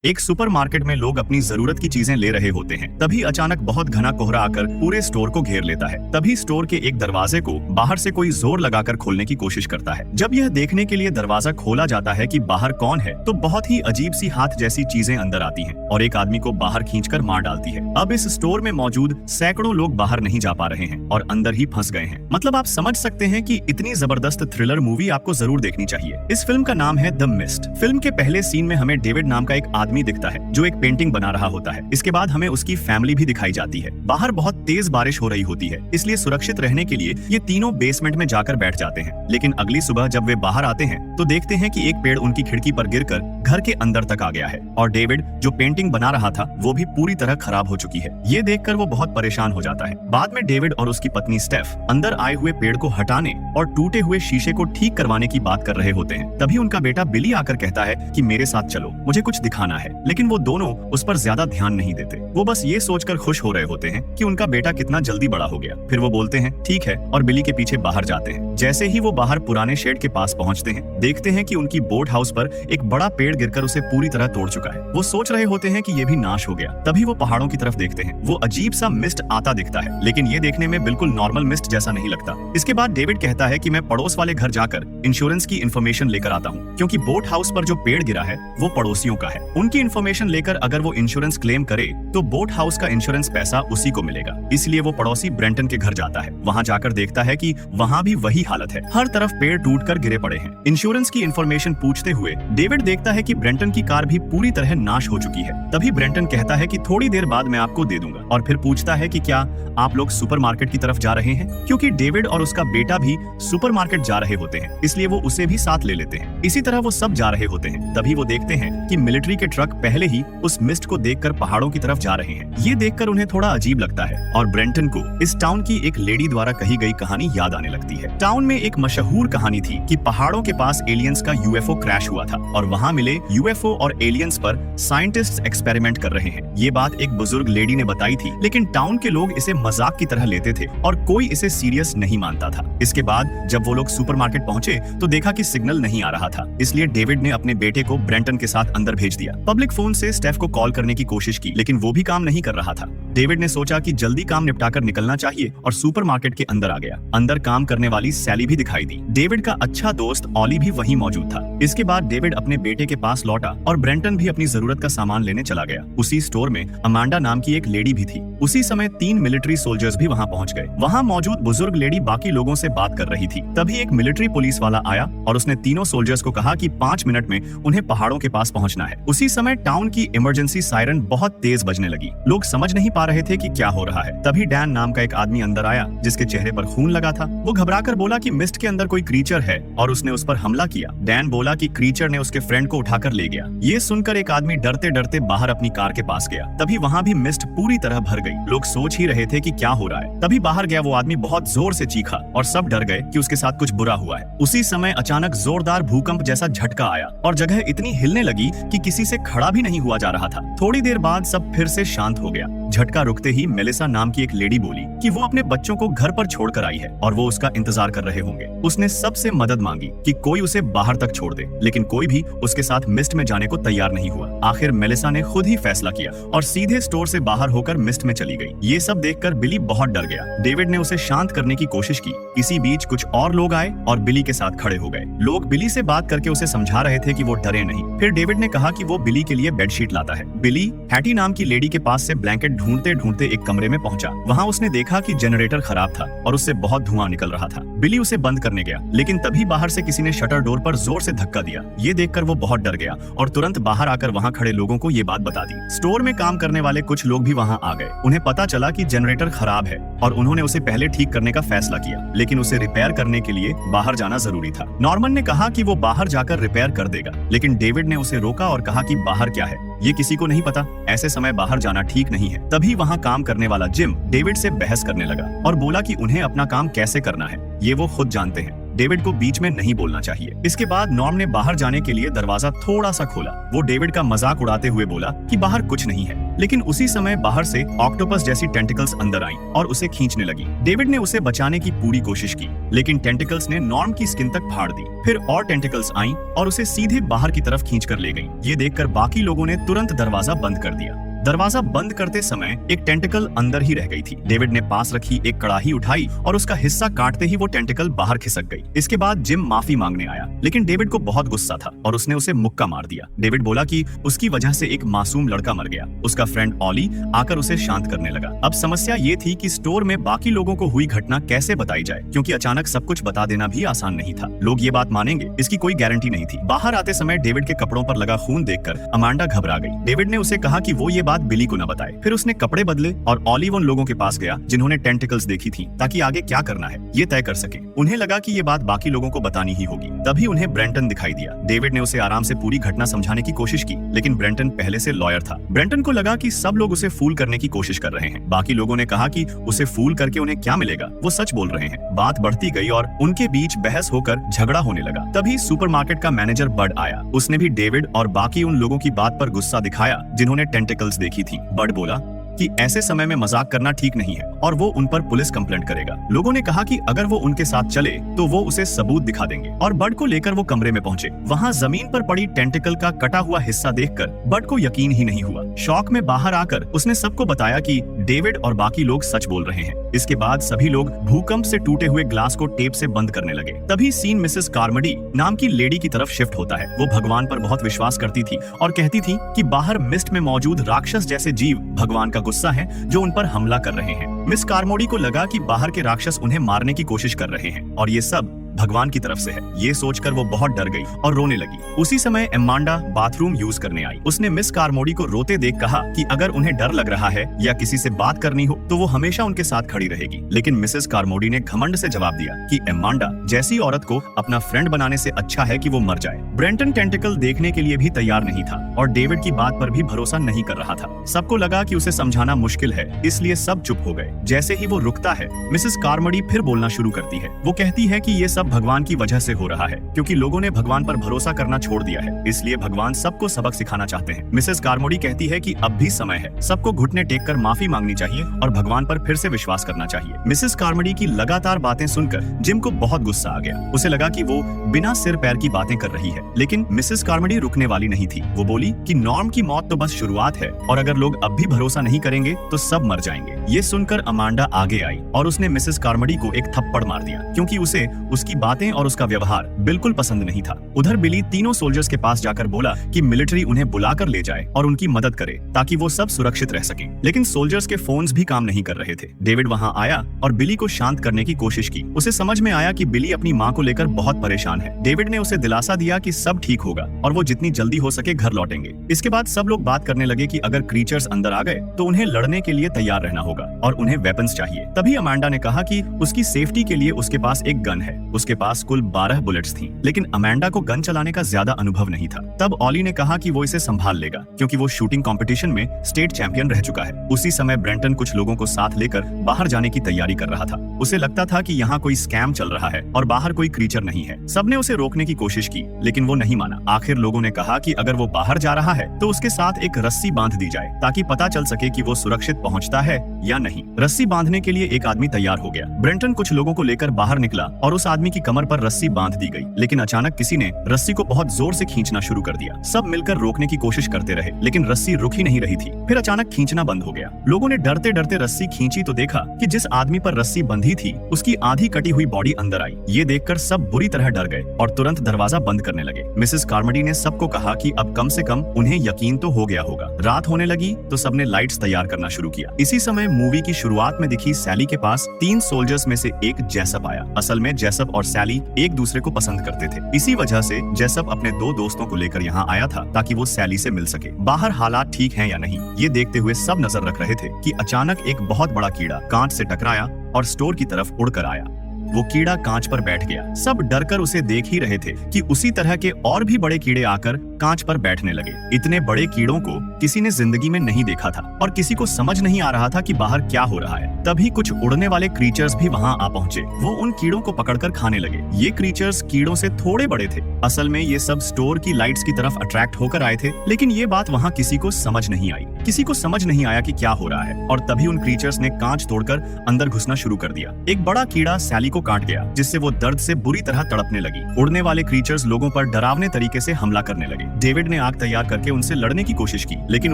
एक सुपरमार्केट में लोग अपनी जरूरत की चीजें ले रहे होते हैं। तभी अचानक बहुत घना कोहरा आकर पूरे स्टोर को घेर लेता है। तभी स्टोर के एक दरवाजे को बाहर से कोई जोर लगाकर खोलने की कोशिश करता है। जब यह देखने के लिए दरवाजा खोला जाता है कि बाहर कौन है, तो बहुत ही अजीब सी हाथ जैसी चीजें अंदर आती हैं और एक आदमी को बाहर खींचकर मार डालती है। अब इस स्टोर में मौजूद सैकड़ों लोग बाहर नहीं जा पा रहे हैं और अंदर ही फंस गए हैं। मतलब आप समझ सकते हैं कि इतनी जबरदस्त थ्रिलर मूवी आपको जरूर देखनी चाहिए। इस फिल्म का नाम है द मिस्ट। फिल्म के पहले सीन में हमें डेविड नाम का एक आदमी दिखता है जो एक पेंटिंग बना रहा होता है। इसके बाद हमें उसकी फैमिली भी दिखाई जाती है। बाहर बहुत तेज बारिश हो रही होती है, इसलिए सुरक्षित रहने के लिए ये तीनों बेसमेंट में जाकर बैठ जाते हैं। लेकिन अगली सुबह जब वे बाहर आते हैं तो देखते हैं कि एक पेड़ उनकी खिड़की पर गिरकर घर के अंदर तक आ गया है और डेविड जो पेंटिंग बना रहा था वो भी पूरी तरह खराब हो चुकी है। ये देखकर वो बहुत परेशान हो जाता है। बाद में डेविड और उसकी पत्नी स्टेफ अंदर आए हुए पेड़ को हटाने और टूटे हुए शीशे को ठीक करवाने की बात कर रहे होते हैं। तभी उनका बेटा बिली आकर कहता है कि मेरे साथ चलो, मुझे कुछ दिखाना है। लेकिन वो दोनों उस पर ज्यादा ध्यान नहीं देते। वो बस ये सोचकर खुश हो रहे होते हैं कि उनका बेटा कितना जल्दी बड़ा हो गया। फिर वो बोलते हैं ठीक है और बिली के पीछे बाहर जाते हैं। जैसे ही वो बाहर पुराने शेड के पास पहुंचते हैं, देखते हैं कि उनकी बोट हाउस पर एक बड़ा पेड़ गिरकर उसे पूरी तरह तोड़ चुका है। वो सोच रहे होते हैं कि ये भी नाश हो गया। तभी वो पहाड़ों की तरफ देखते हैं। वो अजीब सा मिस्ट आता दिखता है, लेकिन ये देखने में बिल्कुल नॉर्मल मिस्ट जैसा नहीं लगता। इसके बाद डेविड कहता है कि मैं पड़ोस वाले घर जाकर इंश्योरेंस की इन्फॉर्मेशन लेकर आता हूँ, क्योंकि बोट हाउस पर जो पेड़ गिरा है वो पड़ोसियों का है। उनकी इन्फॉर्मेशन लेकर अगर वो इंश्योरेंस क्लेम करे तो बोट हाउस का इंश्योरेंस पैसा उसी को मिलेगा। इसलिए वो पड़ोसी ब्रेंटन के घर जाता है। वहाँ जाकर देखता है कि वहाँ भी वही हालत है, हर तरफ पेड़ टूटकर गिरे पड़े हैं। इंश्योरेंस की इन्फॉर्मेशन पूछते हुए डेविड देखता है कि ब्रेंटन की कार भी पूरी तरह नाश हो चुकी है। तभी ब्रेंटन कहता है कि थोड़ी देर बाद मैं आपको दे दूंगा और फिर पूछता है कि क्या आप लोग सुपरमार्केट की तरफ जा रहे हैं, क्योंकि डेविड और उसका बेटा भी सुपरमार्केट जा रहे होते हैं, इसलिए वो उसे भी साथ ले लेते हैं। इसी तरह वो सब जा रहे होते हैं। तभी वो देखते हैं कि मिलिट्री के ट्रक पहले ही उस मिस्ट को देखकर पहाड़ों की तरफ जा रहे हैं। ये देखकर उन्हें थोड़ा अजीब लगता है और ब्रेंटन को इस टाउन की एक लेडी द्वारा कही गई कहानी याद आने लगती है। टाउन में एक मशहूर कहानी थी कि पहाड़ों के पास एलियंस का यूएफओ क्रैश हुआ था और वहाँ मिले यूएफओ और एलियंस पर साइंटिस्ट्स एक्सपेरिमेंट कर रहे हैं। ये बात एक बुजुर्ग लेडी ने बताई थी, लेकिन टाउन के लोग इसे मजाक की तरह लेते थे और कोई इसे सीरियस नहीं मानता था। इसके बाद जब वो लोग सुपरमार्केट पहुंचे तो देखा कि सिग्नल नहीं आ रहा था, इसलिए डेविड ने अपने बेटे को ब्रेंटन के साथ अंदर भेज दिया। पब्लिक फोन से स्टेफ को कॉल करने की कोशिश की, लेकिन वो भी काम नहीं कर रहा था। डेविड ने सोचा कि जल्दी काम निपटाकर निकलना चाहिए और सुपरमार्केट के अंदर आ गया। अंदर काम करने वाली सैली भी दिखाई दी। डेविड का अच्छा दोस्त ऑली भी वहीं मौजूद था। इसके बाद डेविड अपने बेटे के पास लौटा और ब्रेंटन भी अपनी जरूरत का सामान लेने चला गया। उसी स्टोर में अमांडा नाम की एक लेडी भी थी। उसी समय 3 मिलिट्री सोल्जर्स भी वहाँ पहुँच गए। वहाँ मौजूद बुजुर्ग लेडी बाकी लोगों से बात कर रही थी। तभी एक मिलिट्री पुलिस वाला आया और उसने तीनों सोल्जर्स को कहा कि 5 मिनट में उन्हें पहाड़ों के पास पहुँचना है। उसी समय टाउन की इमरजेंसी सायरन बहुत तेज बजने लगी। लोग समझ नहीं पा रहे थे कि क्या हो रहा है। तभी डैन नाम का एक आदमी अंदर आया जिसके चेहरे पर खून लगा था। वो घबराकर बोला कि मिस्ट के अंदर कोई क्रीचर है और उसने उस पर हमला किया। डैन बोला कि क्रीचर ने उसके फ्रेंड को उठाकर ले गया। ये सुनकर एक आदमी डरते डरते बाहर अपनी कार के पास गया। तभी वहाँ भी मिस्ट पूरी तरह भर गई। लोग सोच ही रहे थे कि क्या हो रहा है। तभी बाहर गया वो आदमी बहुत जोर से चीखा और सब डर गए कि उसके साथ कुछ बुरा हुआ है। उसी समय अचानक जोरदार भूकंप जैसा झटका आया और जगह इतनी हिलने लगी कि किसी से खड़ा भी नहीं हुआ जा रहा था। थोड़ी देर बाद सब फिर से शांत हो गया। झटका रुकते ही मेलिसा नाम की एक लेडी बोली कि वो अपने बच्चों को घर पर छोड़कर आई है और वो उसका इंतजार कर रहे होंगे। उसने सबसे मदद मांगी कि कोई उसे बाहर तक छोड़ दे, लेकिन कोई भी उसके साथ मिस्ट में जाने को तैयार नहीं हुआ। आखिर मेलिसा ने खुद ही फैसला किया और सीधे स्टोर से बाहर होकर मिस्ट में चली गई। ये सब देखकर बिली बहुत डर गया। डेविड ने उसे शांत करने की कोशिश की। इसी बीच कुछ और लोग आए और बिली के साथ खड़े हो गए। लोग बिली से बात करके उसे समझा रहे थे कि वो डरे नहीं। फिर डेविड ने कहा कि वो बिली के लिए बेडशीट लाता है। बिली हैटी नाम की लेडी के पास से ब्लैंकेट ढूंढते ढूंढते एक कमरे में पहुंचा। वहाँ उसने देखा कि जनरेटर खराब था और उससे बहुत धुआं निकल रहा था। बिली उसे बंद करने गया, लेकिन तभी बाहर से किसी ने शटर डोर पर जोर से धक्का दिया। ये देखकर वो बहुत डर गया और तुरंत बाहर आकर वहाँ खड़े लोगों को ये बात बता दी। स्टोर में काम करने वाले कुछ लोग भी वहाँ आ गए। उन्हें पता चला कि जनरेटर खराब है और उन्होंने उसे पहले ठीक करने का फैसला किया, लेकिन उसे रिपेयर करने के लिए बाहर जाना जरूरी था। नॉर्मन ने कहा कि वो बाहर जाकर रिपेयर कर देगा, लेकिन डेविड ने उसे रोका और कहा कि बाहर क्या है ये किसी को नहीं पता, ऐसे समय बाहर जाना ठीक नहीं है। तभी वहाँ काम करने वाला जिम डेविड से बहस करने लगा और बोला कि उन्हें अपना काम कैसे करना है ये वो खुद जानते हैं। डेविड को बीच में नहीं बोलना चाहिए। इसके बाद नॉर्म ने बाहर जाने के लिए दरवाजा थोड़ा सा खोला। वो डेविड का मजाक उड़ाते हुए बोला कि बाहर कुछ नहीं है। लेकिन उसी समय बाहर से ऑक्टोपस जैसी टेंटिकल्स अंदर आईं और उसे खींचने लगी। डेविड ने उसे बचाने की पूरी कोशिश की, लेकिन टेंटिकल्स ने नॉर्म की स्किन तक फाड़ दी। फिर और टेंटिकल्स आईं और उसे सीधे बाहर की तरफ खींचकर ले गईं। ये देखकर बाकी लोगों ने तुरंत दरवाजा बंद कर दिया। दरवाजा बंद करते समय एक टेंटिकल अंदर ही रह गई थी। डेविड ने पास रखी एक कड़ाही उठाई और उसका हिस्सा काटते ही वो टेंटिकल बाहर खिसक गई। इसके बाद जिम माफी मांगने आया, लेकिन डेविड को बहुत गुस्सा था और उसने उसे मुक्का मार दिया। डेविड बोला कि उसकी वजह से एक मासूम लड़का मर गया। उसका फ्रेंड ऑली आकर उसे शांत करने लगा। अब समस्या ये थी कि स्टोर में बाकी लोगों को हुई घटना कैसे बताई जाए, क्योंकि अचानक सब कुछ बता देना भी आसान नहीं था। लोग ये बात मानेंगे, इसकी कोई गारंटी नहीं थी। बाहर आते समय डेविड के कपड़ों पर लगा खून देखकर अमांडा घबरा गई। डेविड ने उसे कहा कि वो ये बात बिली को न बताए। फिर उसने कपड़े बदले और ऑलिव उन लोगों के पास गया जिन्होंने टेंटिकल्स देखी थी, ताकि आगे क्या करना है ये तय कर सके। उन्हें लगा कि ये बात बाकी लोगों को बतानी ही होगी। तभी उन्हें ब्रेंटन दिखाई दिया। डेविड ने उसे आराम से पूरी घटना समझाने की कोशिश की, लेकिन ब्रेंटन पहले से लॉयर था। ब्रेंटन को लगा कि सब लोग उसे फूल करने की कोशिश कर रहे हैं। बाकी लोगों ने कहा कि उसे फूल करके उन्हें क्या मिलेगा, वो सच बोल रहे हैं। बात बढ़ती गई और उनके बीच बहस होकर झगड़ा होने लगा। तभी सुपरमार्केट का मैनेजर बड आया। उसने भी डेविड और बाकी उन लोगों की बात पर गुस्सा दिखाया जिन्होंने टेंटिकल्स देखी थी। बड बोला कि ऐसे समय में मजाक करना ठीक नहीं है और वो उन पर पुलिस कंप्लेंट करेगा। लोगों ने कहा कि अगर वो उनके साथ चले तो वो उसे सबूत दिखा देंगे और बड को लेकर वो कमरे में पहुंचे। वहां जमीन पर पड़ी टेंटिकल का कटा हुआ हिस्सा देखकर बड को यकीन ही नहीं हुआ। शॉक में बाहर आकर उसने सबको बताया कि डेविड और बाकी लोग सच बोल रहे हैं। इसके बाद सभी लोग भूकंप से टूटे हुए ग्लास को टेप से बंद करने लगे। तभी सीन मिसेस कार्मडी नाम की लेडी की तरफ शिफ्ट होता है। वो भगवान पर बहुत विश्वास करती थी और कहती थी कि बाहर मिस्ट में मौजूद राक्षस जैसे जीव भगवान का गुस्सा है जो उन पर हमला कर रहे हैं। मिस कार्मोडी को लगा कि बाहर के राक्षस उन्हें मारने की कोशिश कर रहे हैं और ये सब भगवान की तरफ से है। ये सोचकर वो बहुत डर गई और रोने लगी। उसी समय एमांडा बाथरूम यूज करने आई। उसने मिस कार्मोडी को रोते देख कहा कि अगर उन्हें डर लग रहा है या किसी से बात करनी हो तो वो हमेशा उनके साथ खड़ी रहेगी। लेकिन मिसेस कार्मोडी ने घमंड से जवाब दिया कि एमांडा जैसी औरत को अपना फ्रेंड बनाने से अच्छा है कि वो मर जाए। ब्रेंटन टेंटिकल देखने के लिए भी तैयार नहीं था और डेविड की बात पर भी भरोसा नहीं कर रहा था। सबको लगा कि उसे समझाना मुश्किल है, इसलिए सब चुप हो गए। जैसे ही वो रुकता है, मिसेस कार्मोडी फिर बोलना शुरू करती है। वो कहती है कि ये सब भगवान की वजह से हो रहा है, क्योंकि लोगों ने भगवान पर भरोसा करना छोड़ दिया है, इसलिए भगवान सबको सबक सिखाना चाहते हैं। मिसेस कार्मोडी कहती है कि अब भी समय है, सबको घुटने टेककर माफी मांगनी चाहिए और भगवान पर फिर से विश्वास करना चाहिए। मिसेस कार्मोडी की लगातार बातें सुनकर जिम को बहुत गुस्सा आ गया। उसे लगा कि वो बिना सिर पैर की बातें कर रही है, लेकिन मिसेस कार्मोडी रुकने वाली नहीं थी। वो बोली कि नॉर्म की मौत तो बस शुरुआत है और अगर लोग अब भी भरोसा नहीं करेंगे तो सब मर जाएंगे। ये सुनकर अमांडा आगे आई और उसने मिसेस कार्मोडी को एक थप्पड़ मार दिया, क्योंकि उसे उसकी बातें और उसका व्यवहार बिल्कुल पसंद नहीं था। उधर बिली तीनों सोल्जर्स के पास जाकर बोला कि मिलिट्री उन्हें बुलाकर ले जाए और उनकी मदद करे ताकि वो सब सुरक्षित रह सकें। लेकिन सोल्जर्स के फोन्स भी काम नहीं कर रहे थे। डेविड वहां आया और बिली को शांत करने की कोशिश की। उसे समझ में आया कि बिली अपनी माँ को लेकर बहुत परेशान है। डेविड ने उसे दिलासा दिया कि सब ठीक होगा और वो जितनी जल्दी हो सके घर लौटेंगे। इसके बाद सब लोग बात करने लगे कि अगर क्रीचर्स अंदर आ गए तो उन्हें लड़ने के लिए तैयार रहना होगा और उन्हें वेपन्स चाहिए। तभी अमांडा ने कहा कि उसकी सेफ्टी के लिए उसके पास एक गन है। उसके पास कुल 12 बुलेट्स थी, लेकिन अमांडा को गन चलाने का ज्यादा अनुभव नहीं था। तब ऑली ने कहा कि वो इसे संभाल लेगा, क्योंकि वो शूटिंग कंपटीशन में स्टेट चैंपियन रह चुका है। उसी समय ब्रेंटन कुछ लोगों को साथ लेकर बाहर जाने की तैयारी कर रहा था। उसे लगता था कि यहाँ कोई स्कैम चल रहा है और बाहर कोई क्रीचर नहीं है। सबने उसे रोकने की कोशिश की, लेकिन वो नहीं माना। आखिर लोगों ने कहा कि अगर वो बाहर जा रहा है तो उसके साथ एक रस्सी बांध दी जाए, ताकि पता चल सके कि वो सुरक्षित पहुंचता है या नहीं। रस्सी बांधने के लिए एक आदमी तैयार हो गया। ब्रेंटन कुछ लोगों को लेकर बाहर निकला और उस आदमी की कमर पर रस्सी बांध दी गई, लेकिन अचानक किसी ने रस्सी को बहुत जोर से खींचना शुरू कर दिया। सब मिलकर रोकने की कोशिश करते रहे, लेकिन रस्सी रुक ही नहीं रही थी। फिर अचानक खींचना बंद हो गया। लोगों ने डरते डरते रस्सी खींची तो देखा कि जिस आदमी पर रस्सी बंधी थी उसकी आधी कटी हुई बॉडी अंदर आई। ये देखकर सब बुरी तरह डर गए और तुरंत दरवाजा बंद करने लगे। मिसेस कार्मोडी ने सबको कहा कि अब कम से कम उन्हें यकीन तो हो गया होगा। रात होने लगी तो सबने लाइट्स तैयार करना शुरू किया। इसी समय मूवी की शुरुआत में दिखी सैली के पास 3 सोल्जर्स में से एक जेसप आया। असल में जेसप और सैली एक दूसरे को पसंद करते थे। इसी वजह से जेसप अपने 2 दोस्तों को लेकर यहाँ आया था ताकि वो सैली से मिल सके। बाहर हालात ठीक हैं या नहीं, ये देखते हुए सब नजर रख रहे थे कि अचानक एक बहुत बड़ा कीड़ा कांच से टकराया और स्टोर की तरफ उड़कर आया। वो कीड़ा कांच पर बैठ गया। सब डरकर उसे देख ही रहे थे कि उसी तरह के और भी बड़े कीड़े आकर कांच पर बैठने लगे। इतने बड़े कीड़ों को किसी ने जिंदगी में नहीं देखा था और किसी को समझ नहीं आ रहा था कि बाहर क्या हो रहा है। तभी कुछ उड़ने वाले क्रीचर्स भी वहां आ पहुंचे। वो उन कीड़ों को पकड़कर खाने लगे। ये क्रीचर्स कीड़ों से थोड़े बड़े थे। असल में ये सब स्टोर की लाइट्स की तरफ अट्रैक्ट होकर आए थे, लेकिन ये बात वहां किसी को समझ नहीं आई किसी को समझ नहीं आया कि क्या हो रहा है और तभी उन क्रीचर्स ने कांच तोड़कर अंदर घुसना शुरू कर दिया। एक बड़ा कीड़ा सैली को काट गया, जिससे वो दर्द से बुरी तरह तड़पने लगी। उड़ने वाले क्रीचर्स लोगों पर डरावने तरीके से हमला करने लगे। डेविड ने आग तैयार करके उनसे लड़ने की कोशिश की, लेकिन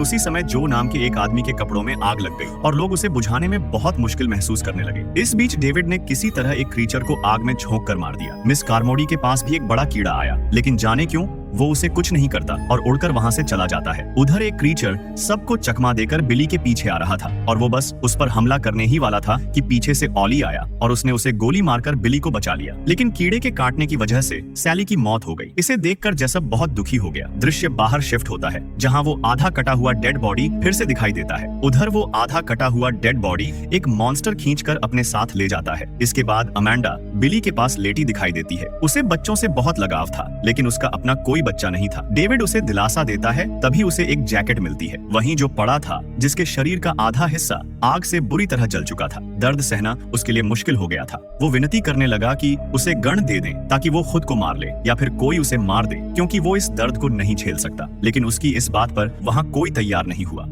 उसी समय जो नाम के एक आदमी के कपड़ों में आग लग गई और लोग उसे बुझाने में बहुत मुश्किल महसूस करने लगे। इस बीच डेविड ने किसी तरह एक क्रीचर को आग में झोंक कर मार दिया। मिस कार्मोडी के पास भी एक बड़ा कीड़ा आया, लेकिन जाने क्यों वो उसे कुछ नहीं करता और उड़कर वहां से चला जाता है। उधर एक क्रीचर सबको चकमा देकर बिली के पीछे आ रहा था और वो बस उस पर हमला करने ही वाला था कि पीछे से ऑली आया और उसने उसे गोली मारकर बिली को बचा लिया। लेकिन कीड़े के काटने की वजह से सैली की मौत हो गई। इसे देखकर जेसप बहुत दुखी हो गया। दृश्य बाहर शिफ्ट होता है, जहाँ वो आधा कटा हुआ डेड बॉडी फिर से दिखाई देता है। उधर वो आधा कटा हुआ डेड बॉडी एक मॉन्स्टर खींचकर अपने साथ ले जाता है। इसके बाद अमांडा बिली के पास लेटी दिखाई देती है। उसे बच्चों से बहुत लगाव था, लेकिन उसका अपना कोई बच्चा नहीं था। डेविड उसे दिलासा देता है, तभी उसे एक जैकेट मिलती है, वहीं जो पड़ा था, जिसके शरीर का आधा हिस्सा आग से बुरी तरह जल चुका था। दर्द सहना उसके लिए मुश्किल हो गया था। वो विनती करने लगा कि उसे गन दे दें ताकि वो खुद को मार ले या फिर कोई उसे मार दे, क्योंकि वो इस दर्द को नहीं झेल सकता। लेकिन उसकी इस बात पर वहाँ कोई तैयार नहीं हुआ।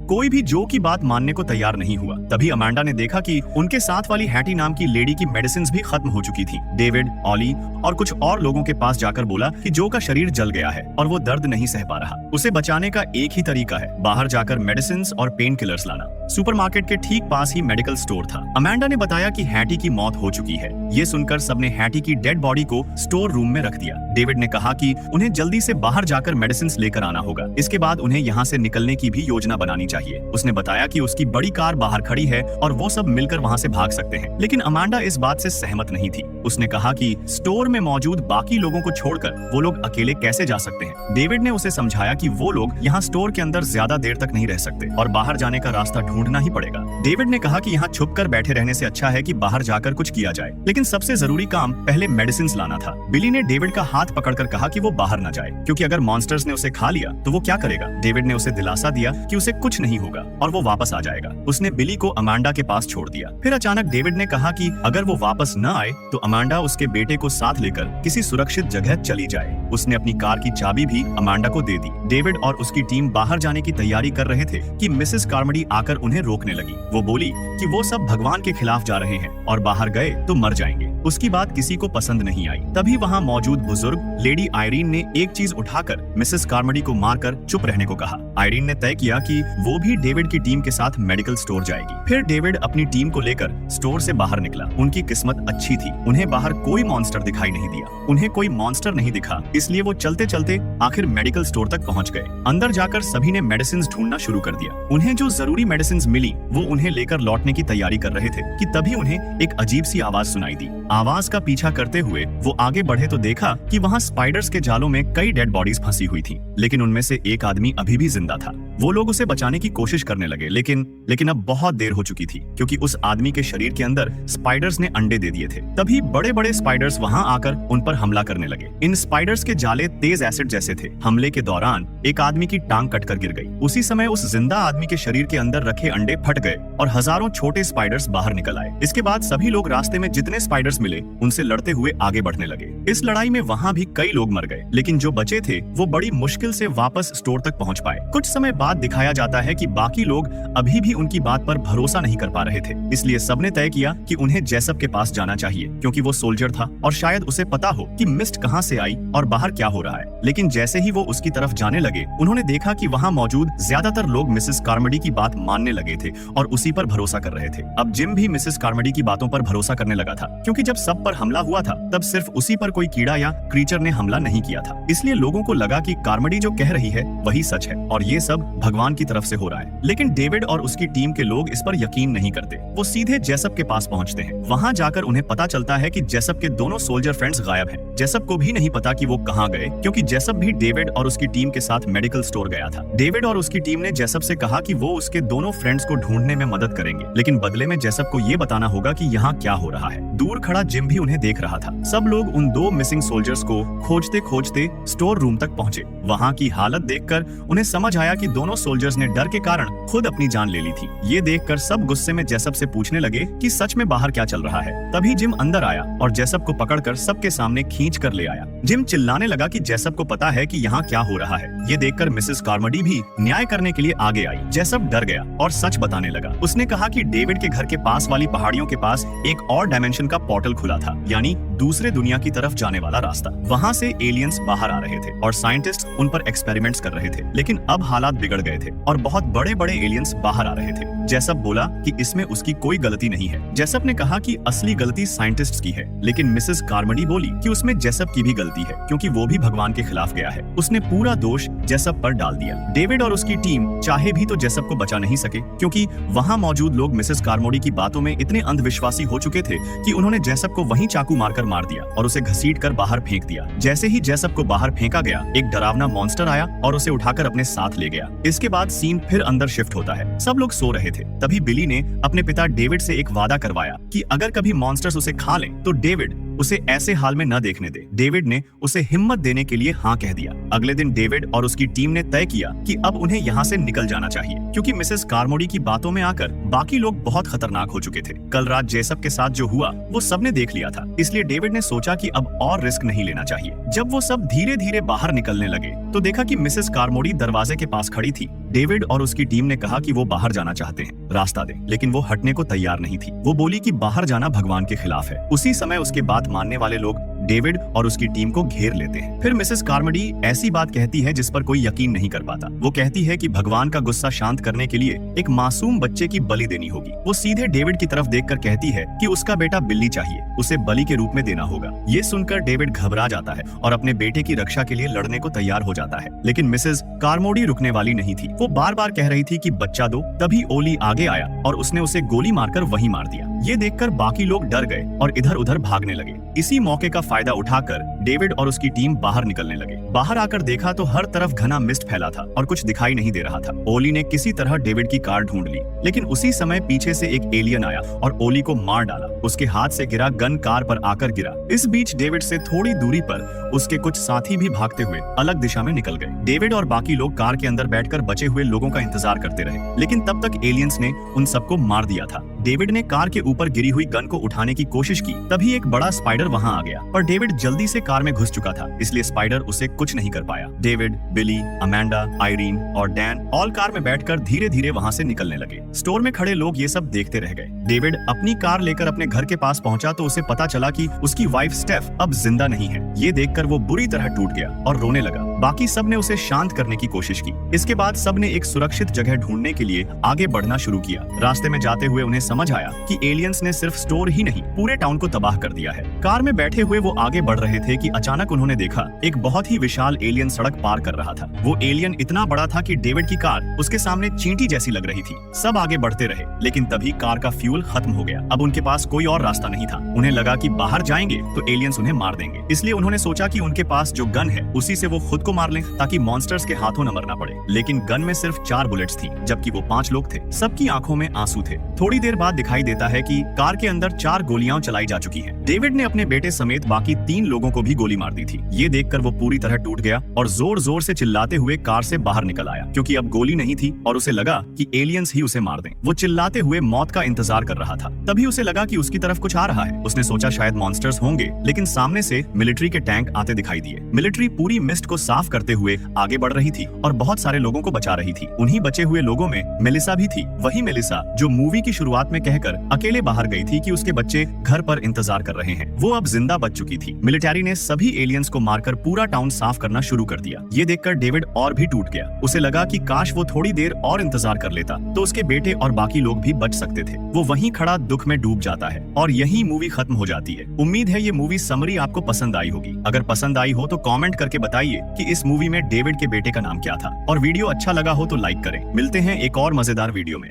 कोई भी जो की बात मानने को तैयार नहीं हुआ। तभी अमांडा ने देखा कि उनके साथ वाली हैटी नाम की लेडी की मेडिसिन भी खत्म हो चुकी थी। डेविड, ऑली और कुछ और लोगों के पास जाकर बोला कि जो का शरीर जल गया है और वो दर्द नहीं सह पा रहा। उसे बचाने का एक ही तरीका है, बाहर जाकर मेडिसिन और पेन किलर्स लाना। सुपरमार्केट के ठीक पास ही मेडिकल स्टोर था। अमांडा ने बताया कि हैटी की मौत हो चुकी है। ये सुनकर सबने हैटी की डेड बॉडी को स्टोर रूम में रख दिया। डेविड ने कहा कि उन्हें जल्दी से बाहर जाकर मेडिसिन लेकर आना होगा। इसके बाद उन्हें यहाँ से निकलने की भी योजना बनानी चाहिए। उसने बताया कि उसकी बड़ी कार बाहर खड़ी है और वो सब मिलकर वहाँ से भाग सकते हैं। लेकिन अमांडा इस बात से सहमत नहीं थी। उसने कहा कि स्टोर में मौजूद बाकी लोगों को छोड़कर वो लोग अकेले कैसे जा सकते हैं। डेविड ने उसे समझाया कि वो लोग यहाँ स्टोर के अंदर ज्यादा देर तक नहीं रह सकते और बाहर जाने का रास्ता ढूंढना ही पड़ेगा। डेविड ने कहा कि यहाँ छुपकर बैठे रहने से अच्छा है कि बाहर जाकर कुछ किया जाए, लेकिन सबसे जरूरी काम पहले मेडिसिन लाना था। बिली ने डेविड का हाथ पकड़कर कहा कि वो बाहर न जाए, क्योंकि अगर मॉन्स्टर्स ने उसे खा लिया तो वो क्या करेगा। डेविड ने उसे दिलासा दिया कि उसे कुछ नहीं होगा और वो वापस आ जाएगा। उसने बिली को अमांडा के पास छोड़ दिया। फिर अचानक डेविड ने कहा कि अगर वो वापस न आए तो अमांडा उसके बेटे को साथ लेकर किसी सुरक्षित जगह चली जाए। उसने अपनी कार की चाबी भी अमांडा को दे दी। डेविड और उसकी टीम बाहर जाने की तैयारी कर रहे थे कि मिसेस कार्मोडी आकर उन्हें रोकने लगी। वो बोली कि वो सब भगवान के खिलाफ जा रहे हैं और बाहर गए तो मर जाएंगे। उसकी बात किसी को पसंद नहीं आई। तभी वहाँ मौजूद बुजुर्ग लेडी आयरीन ने एक चीज उठाकर मिसेस कार्मोडी को मारकर चुप रहने को कहा। आयरीन ने तय किया कि वो भी डेविड की टीम के साथ मेडिकल स्टोर जाएगी। फिर डेविड अपनी टीम को लेकर स्टोर से बाहर निकला। उनकी किस्मत अच्छी थी, उन्हें बाहर कोई मॉन्स्टर दिखाई नहीं दिया। उन्हें कोई मॉन्स्टर नहीं दिखा, इसलिए वो चलते चलते आखिर मेडिकल स्टोर तक पहुंच गए। अंदर जाकर सभी ने मेडिसिन ढूंढना शुरू कर दिया। उन्हें जो जरूरी मेडिसिन मिली वो उन्हें लेकर लौटने की तैयारी कर रहे थे कि तभी उन्हें एक अजीब सी आवाज सुनाई दी। आवाज का पीछा करते हुए वो आगे बढ़े तो देखा कि वहाँ स्पाइडर्स के जालों में कई डेड बॉडीज फंसी हुई थी, लेकिन उनमें से एक आदमी अभी भी जिंदा था। वो लोग उसे बचाने की कोशिश करने लगे, लेकिन अब बहुत देर हो चुकी थी, क्योंकि उस आदमी के शरीर के अंदर स्पाइडर्स ने अंडे दे दिए थे। तभी बड़े बड़े स्पाइडर्स वहाँ आकर उन पर हमला करने लगे। इन स्पाइडर्स के जाले तेज एसिड जैसे थे। हमले के दौरान एक आदमी की टांग कटकर गिर गई। उसी समय उस जिंदा आदमी के शरीर के अंदर रखे अंडे फट गए और हजारों छोटे स्पाइडर्स बाहर निकल आए। इसके बाद सभी लोग रास्ते में जितने स्पाइडर्स मिले उनसे लड़ते हुए आगे बढ़ने लगे। इस लड़ाई में वहाँ भी कई लोग मर गए, लेकिन जो बचे थे वो बड़ी मुश्किल से वापस स्टोर तक पहुँच पाए। कुछ समय बाद दिखाया जाता है कि बाकी लोग अभी भी उनकी बात पर भरोसा नहीं कर पा रहे थे, इसलिए सबने तय किया कि उन्हें जेसप के पास जाना चाहिए, क्योंकि वो सोल्जर था और शायद उसे पता हो कि मिस्ट कहाँ से आई और बाहर क्या हो रहा है। लेकिन जैसे ही वो उसकी तरफ जाने लगे, उन्होंने देखा कि वहाँ मौजूद ज्यादातर लोग मिसेस कार्मोडी की बात मानने लगे थे और उसी पर भरोसा कर रहे थे। अब जिम भी मिसेस कार्मोडी की बातों पर भरोसा करने लगा था, क्योंकि जब सब पर हमला हुआ था तब सिर्फ उसी पर कोई कीड़ा या क्रीचर ने हमला नहीं किया था। इसलिए लोगों को लगा कि कार्मोडी जो कह रही है वही सच है और ये सब भगवान की तरफ से हो रहा है। लेकिन डेविड और उसकी टीम के लोग इस पर यकीन नहीं करते। वो सीधे जेसप के पास पहुंचते हैं। वहां जाकर उन्हें पता चलता है कि जेसप के दोनों सोल्जर फ्रेंड्स गायब हैं। जेसप को भी नहीं पता कि वो कहां गए, क्योंकि जेसप भी डेविड और उसकी टीम के साथ मेडिकल स्टोर गया था। डेविड और उसकी टीम ने जेसप से कहा कि वो उसके दोनों फ्रेंड्स को ढूंढने में मदद करेंगे, लेकिन बदले में जेसप को ये बताना होगा कि यहाँ क्या हो रहा है। दूर खड़ा जिम भी उन्हें देख रहा था। सब लोग उन 2 मिसिंग सोल्जर्स को खोजते खोजते स्टोर रूम तक पहुंचे। वहां की हालत देखकर उन्हें समझ आया कि दोनों सोल्जर्स ने डर के कारण खुद अपनी जान ले ली थी। ये देखकर सब गुस्से में जेसप से पूछने लगे कि सच में बाहर क्या चल रहा है। तभी जिम अंदर आया और जेसप को पकड़कर सबके सामने खींच कर ले आया। जिम चिल्लाने लगा कि जेसप को पता है कि यहाँ क्या हो रहा है। ये देखकर मिसेस कार्मोडी भी न्याय करने के लिए आगे आई। जेसप डर गया और सच बताने लगा। उसने कहा कि डेविड के घर के पास वाली पहाड़ियों के पास एक और डायमेंशन का पोर्टल खुला था, यानी दूसरे दुनिया की तरफ जाने वाला रास्ता। वहाँ से एलियंस बाहर आ रहे थे और साइंटिस्ट उन पर एक्सपेरिमेंट्स कर रहे थे। लेकिन अब हालात बिगड़ गए थे और बहुत बड़े बड़े एलियंस बाहर आ रहे थे। जेसप बोला कि इसमें उसकी कोई गलती नहीं है। जेसप ने कहा कि असली गलती साइंटिस्ट्स की है, लेकिन मिसेस कार्मोडी बोली कि उसमें जेसप की भी गलती है, क्योंकि वो भी भगवान के खिलाफ गया है। उसने पूरा दोष जेसप पर डाल दिया। डेविड और उसकी टीम चाहे भी तो जेसप को बचा नहीं सके, क्योंकि वहाँ मौजूद लोग मिसेस कार्मोडी की बातों में इतने अंधविश्वासी हो चुके थे कि उन्होंने जेसप को वहीं चाकू मारकर मार दिया और उसे घसीटकर बाहर फेंक दिया। जैसे ही जेसप को बाहर फेंका गया, एक डरावना मॉन्स्टर आया और उसे उठाकर अपने साथ ले गया। इसके बाद सीन फिर अंदर शिफ्ट होता है। सब लोग सो रहे थे। तभी बिली ने अपने पिता डेविड से एक वादा करवाया कि अगर कभी मॉन्स्टर्स उसे खा लें तो डेविड उसे ऐसे हाल में न देखने दे। डेविड ने उसे हिम्मत देने के लिए हाँ कह दिया। अगले दिन डेविड और उसकी टीम ने तय किया कि अब उन्हें यहाँ से निकल जाना चाहिए, क्योंकि मिसेस कार्मोडी की बातों में आकर बाकी लोग बहुत खतरनाक हो चुके थे। कल रात जेसप के साथ जो हुआ वो सबने देख लिया था, इसलिए डेविड ने सोचा कि अब और रिस्क नहीं लेना चाहिए। जब वो सब धीरे धीरे बाहर निकलने लगे तो देखा कि मिसेस कार्मोडी दरवाजे के पास खड़ी थी। डेविड और उसकी टीम ने कहा कि वो बाहर जाना चाहते हैं, रास्ता दें, लेकिन वो हटने को तैयार नहीं थी। वो बोली कि बाहर जाना भगवान के खिलाफ है। उसी समय उसके बात मानने वाले लोग डेविड और उसकी टीम को घेर लेते हैं। फिर मिसेस कार्मोडी ऐसी बात कहती है जिस पर कोई यकीन नहीं कर पाता। वो कहती है कि भगवान का गुस्सा शांत करने के लिए एक मासूम बच्चे की बलि देनी होगी। वो सीधे डेविड की तरफ देखकर कहती है कि उसका बेटा बिल्ली चाहिए, उसे बलि के रूप में देना होगा। ये सुनकर डेविड घबरा जाता है और अपने बेटे की रक्षा के लिए लड़ने को तैयार हो जाता है, लेकिन मिसेस कार्मोडी रुकने वाली नहीं थी। वो बार बार कह रही थी कि बच्चा दो। तभी ओली आगे आया और उसने उसे गोली मारकर वहीं मार दिया। ये देखकर बाकी लोग डर गए और इधर उधर भागने लगे। इसी मौके का फायदा उठाकर डेविड और उसकी टीम बाहर निकलने लगे। बाहर आकर देखा तो हर तरफ घना मिस्ट फैला था और कुछ दिखाई नहीं दे रहा था। ओली ने किसी तरह डेविड की कार ढूंढ ली, लेकिन उसी समय पीछे से एक एलियन आया और ओली को मार डाला। उसके हाथ से गिरा गन कार पर आकर गिरा। इस बीच डेविड से थोड़ी दूरी पर उसके कुछ साथी भी भागते हुए अलग दिशा में निकल गए। डेविड और बाकी लोग कार के अंदर बैठकर बचे हुए लोगों का इंतजार करते रहे, लेकिन तब तक एलियंस ने उन सबको मार दिया था। डेविड ने कार के ऊपर गिरी हुई गन को उठाने की कोशिश की, तभी एक बड़ा स्पाइडर वहां आ गया, पर डेविड जल्दी से कार में घुस चुका था, इसलिए स्पाइडर उसे कुछ नहीं कर पाया। डेविड, बिली, अमेंडा, आयरीन और डैन ऑल कार में बैठकर धीरे धीरे वहां से निकलने लगे। स्टोर में खड़े लोग ये सब देखते रह गए। डेविड अपनी कार लेकर अपने घर के पास पहुंचा तो उसे पता चला कि उसकी वाइफ स्टेफ अब जिंदा नहीं है। ये देखकर वो बुरी तरह टूट गया और रोने लगा। बाकी सब ने उसे शांत करने की कोशिश की। इसके बाद सब ने एक सुरक्षित जगह ढूंढने के लिए आगे बढ़ना शुरू किया। रास्ते में जाते हुए उन्हें समझ आया कि एलियंस ने सिर्फ स्टोर ही नहीं, पूरे टाउन को तबाह कर दिया है। कार में बैठे हुए वो आगे बढ़ रहे थे कि अचानक उन्होंने देखा एक बहुत ही विशाल एलियन सड़क पार कर रहा था। वो एलियन इतना बड़ा था कि डेविड की कार उसके सामने चींटी जैसी लग रही थी। सब आगे बढ़ते रहे, लेकिन तभी कार का फ्यूल खत्म हो गया। अब उनके पास कोई और रास्ता नहीं था। उन्हें लगा कि बाहर जाएंगे तो एलियंस उन्हें मार देंगे, इसलिए उन्होंने सोचा कि उनके पास जो गन है उसी से वो खुद को मार लें, ताकि मॉन्स्टर्स के हाथों न मरना पड़े। लेकिन गन में सिर्फ 4 बुलेट्स थी, जबकि वो 5 लोग थे। सबकी आंखों में आंसू थे। थोड़ी देर बाद दिखाई देता है कि कार के अंदर 4 गोलियां चलाई जा चुकी हैं। डेविड ने अपने बेटे समेत बाकी 3 लोगों को भी गोली मार दी थी। ये देखकर वो पूरी तरह टूट गया और जोर जोर से चिल्लाते हुए कार से बाहर निकल आया, क्योंकि अब गोली नहीं थी और उसे लगा कि एलियंस ही उसे मार दें। वो चिल्लाते हुए मौत का इंतजार कर रहा था। तभी उसे लगा कि उसकी तरफ कुछ आ रहा है। उसने सोचा शायद मॉन्स्टर्स होंगे, लेकिन सामने से मिलिट्री के टैंक आते दिखाई दिए। मिलिट्री पूरी मिस्ट को साफ करते हुए आगे बढ़ रही थी और बहुत सारे लोगों को बचा रही थी। उन्हीं बचे हुए लोगों में मेलिसा भी थी, वही मेलिसा जो मूवी की शुरुआत में कहकर अकेले बाहर गई थी कि उसके बच्चे घर पर इंतजार कर रहे हैं। वो अब जिंदा बच चुकी थी। मिलिट्री ने सभी एलियंस को मारकर पूरा टाउन साफ करना शुरू कर दिया। ये देखकर डेविड और भी टूट गया। उसे लगा कि काश वो थोड़ी देर और इंतजार कर लेता तो उसके बेटे और बाकी लोग भी बच सकते थे। वो वहीं खड़ा दुख में डूब जाता है और यही मूवी खत्म हो जाती है। उम्मीद है ये मूवी समरी आपको पसंद आई होगी। अगर पसंद आई हो तो कमेंट करके बताइए कि इस मूवी में डेविड के बेटे का नाम क्या था, और वीडियो अच्छा लगा हो तो लाइक करें। मिलते हैं एक और मजेदार वीडियो में।